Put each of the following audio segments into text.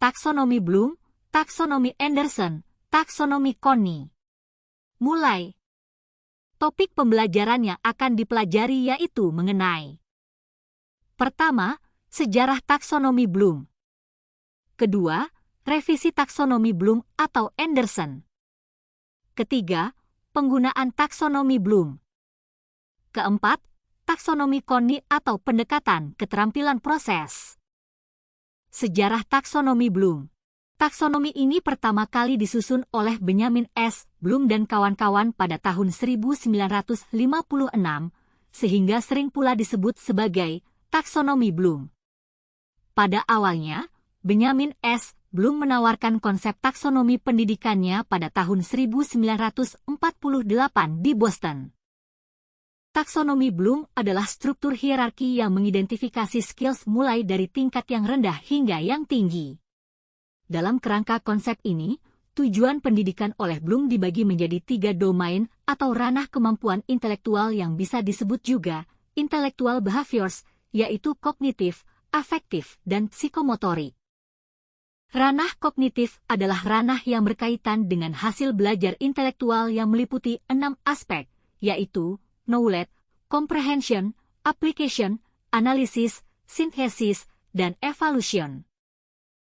taksonomi Bloom, taksonomi Anderson, taksonomi Connie. Mulai. Topik pembelajaran yang akan dipelajari yaitu mengenai: pertama, sejarah taksonomi Bloom. Kedua, revisi taksonomi Bloom atau Anderson. Ketiga, penggunaan taksonomi Bloom. Keempat, taksonomi Connie atau pendekatan keterampilan proses. Sejarah taksonomi Bloom. Taksonomi ini pertama kali disusun oleh Benjamin S. Bloom dan kawan-kawan pada tahun 1956, sehingga sering pula disebut sebagai taksonomi Bloom. Pada awalnya, Benjamin S. Bloom menawarkan konsep taksonomi pendidikannya pada tahun 1948 di Boston. Taksonomi Bloom adalah struktur hierarki yang mengidentifikasi skills mulai dari tingkat yang rendah hingga yang tinggi. Dalam kerangka konsep ini, tujuan pendidikan oleh Bloom dibagi menjadi 3 domain atau ranah kemampuan intelektual yang bisa disebut juga intellectual behaviors, yaitu kognitif, afektif, dan psikomotorik. Ranah kognitif adalah ranah yang berkaitan dengan hasil belajar intelektual yang meliputi 6 aspek, yaitu knowledge, comprehension, application, analysis, synthesis, dan evaluation.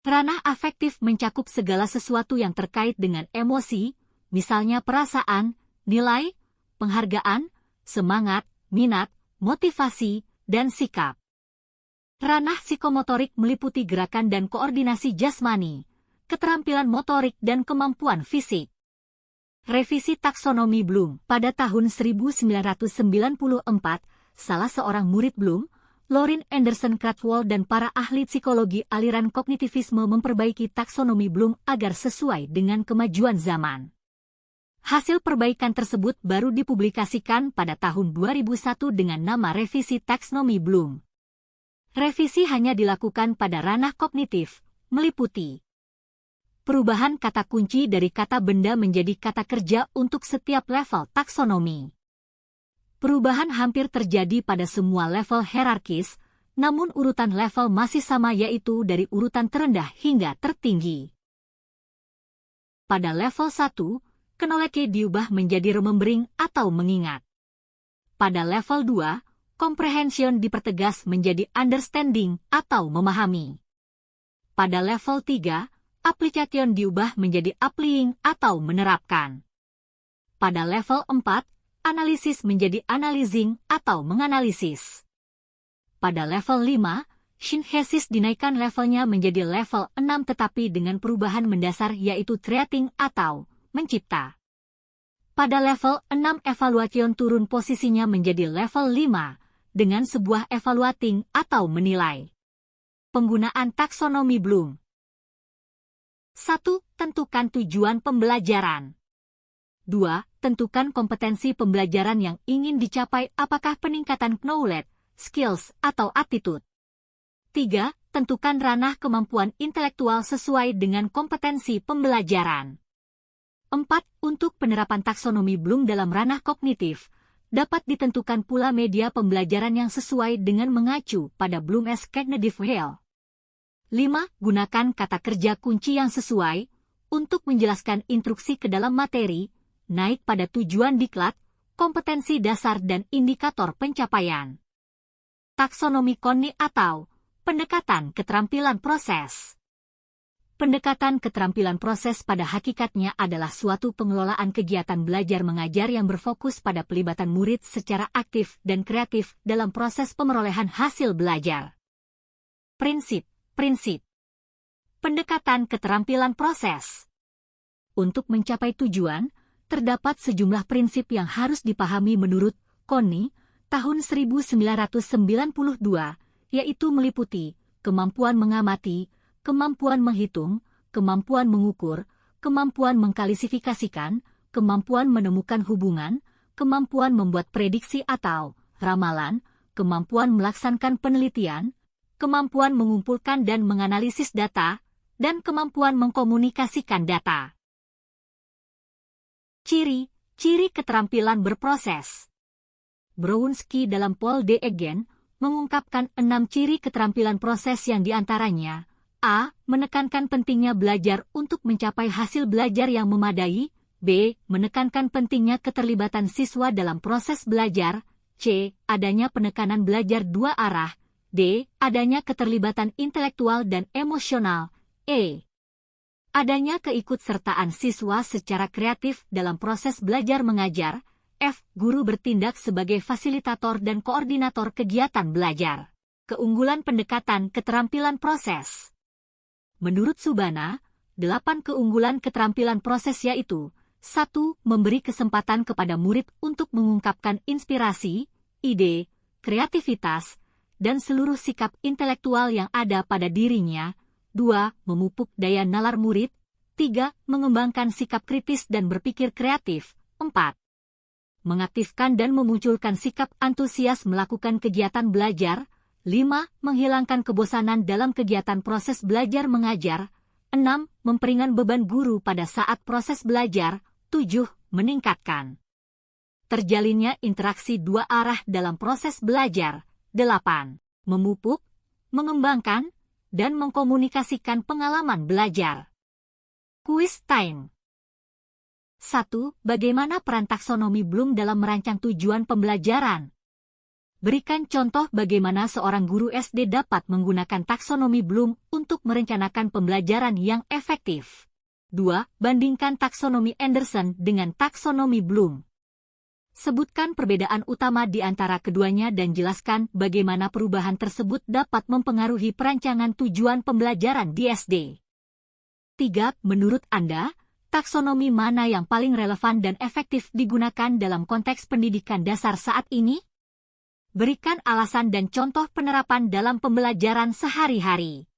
Ranah afektif mencakup segala sesuatu yang terkait dengan emosi, misalnya perasaan, nilai, penghargaan, semangat, minat, motivasi, dan sikap. Ranah psikomotorik meliputi gerakan dan koordinasi jasmani, keterampilan motorik dan kemampuan fisik. Revisi taksonomi Bloom. Pada tahun 1994, salah seorang murid Bloom, Lorin Anderson Krathwohl dan para ahli psikologi aliran kognitivisme memperbaiki taksonomi Bloom agar sesuai dengan kemajuan zaman. Hasil perbaikan tersebut baru dipublikasikan pada tahun 2001 dengan nama revisi taksonomi Bloom. Revisi hanya dilakukan pada ranah kognitif, meliputi perubahan kata kunci dari kata benda menjadi kata kerja untuk setiap level taksonomi. Perubahan hampir terjadi pada semua level hierarkis, namun urutan level masih sama yaitu dari urutan terendah hingga tertinggi. Pada level 1, knowledge diubah menjadi remembering atau mengingat. Pada level 2, comprehension dipertegas menjadi understanding atau memahami. Pada level 3, application diubah menjadi applying atau menerapkan. Pada level 4, analisis menjadi analyzing atau menganalisis. Pada level 5, synthesis dinaikkan levelnya menjadi level 6 tetapi dengan perubahan mendasar yaitu creating atau mencipta. Pada level 6 evaluation turun posisinya menjadi level 5 dengan sebuah evaluating atau menilai. Penggunaan taksonomi Bloom. 1. Tentukan tujuan pembelajaran. 2. Tentukan kompetensi pembelajaran yang ingin dicapai apakah peningkatan knowledge, skills, atau attitude. 3. Tentukan ranah kemampuan intelektual sesuai dengan kompetensi pembelajaran. 4. Untuk penerapan taksonomi Bloom dalam ranah kognitif, dapat ditentukan pula media pembelajaran yang sesuai dengan mengacu pada Bloom's Cognitive Wheel. 5. Gunakan kata kerja kunci yang sesuai untuk menjelaskan instruksi ke dalam materi, naik pada tujuan diklat, kompetensi dasar dan indikator pencapaian. Taksonomi Connie atau pendekatan keterampilan proses. Pendekatan keterampilan proses pada hakikatnya adalah suatu pengelolaan kegiatan belajar mengajar yang berfokus pada pelibatan murid secara aktif dan kreatif dalam proses pemerolehan hasil belajar. Prinsip pendekatan keterampilan proses. Untuk mencapai tujuan, terdapat sejumlah prinsip yang harus dipahami menurut Connie tahun 1992, yaitu meliputi kemampuan mengamati, kemampuan menghitung, kemampuan mengukur, kemampuan mengklasifikasikan, kemampuan menemukan hubungan, kemampuan membuat prediksi atau ramalan, kemampuan melaksanakan penelitian, kemampuan mengumpulkan dan menganalisis data, dan kemampuan mengkomunikasikan data. Ciri keterampilan berproses. Brownsky dalam Paul D. Egen mengungkapkan 6 ciri keterampilan proses yang diantaranya: A. Menekankan pentingnya belajar untuk mencapai hasil belajar yang memadai. B. Menekankan pentingnya keterlibatan siswa dalam proses belajar. C. Adanya penekanan belajar dua arah. D. Adanya keterlibatan intelektual dan emosional. E. Adanya keikutsertaan siswa secara kreatif dalam proses belajar mengajar. F. Guru bertindak sebagai fasilitator dan koordinator kegiatan belajar. Keunggulan pendekatan keterampilan proses. Menurut Subana, 8 keunggulan keterampilan proses yaitu 1. Memberi kesempatan kepada murid untuk mengungkapkan inspirasi, ide, kreativitas, dan seluruh sikap intelektual yang ada pada dirinya. 2. Memupuk daya nalar murid. 3. Mengembangkan sikap kritis dan berpikir kreatif. 4. Mengaktifkan dan memunculkan sikap antusias melakukan kegiatan belajar. 5. Menghilangkan kebosanan dalam kegiatan proses belajar mengajar. 6. Memperingan beban guru pada saat proses belajar. 7. Meningkatkan terjalinnya interaksi dua arah dalam proses belajar. 8. Memupuk, mengembangkan, dan mengkomunikasikan pengalaman belajar. Quiz time. 1. Bagaimana peran taksonomi Bloom dalam merancang tujuan pembelajaran? Berikan contoh bagaimana seorang guru SD dapat menggunakan taksonomi Bloom untuk merencanakan pembelajaran yang efektif. 2. Bandingkan taksonomi Anderson dengan taksonomi Bloom. Sebutkan perbedaan utama di antara keduanya dan jelaskan bagaimana perubahan tersebut dapat mempengaruhi perancangan tujuan pembelajaran di SD. 3. Menurut Anda, taksonomi mana yang paling relevan dan efektif digunakan dalam konteks pendidikan dasar saat ini? Berikan alasan dan contoh penerapan dalam pembelajaran sehari-hari.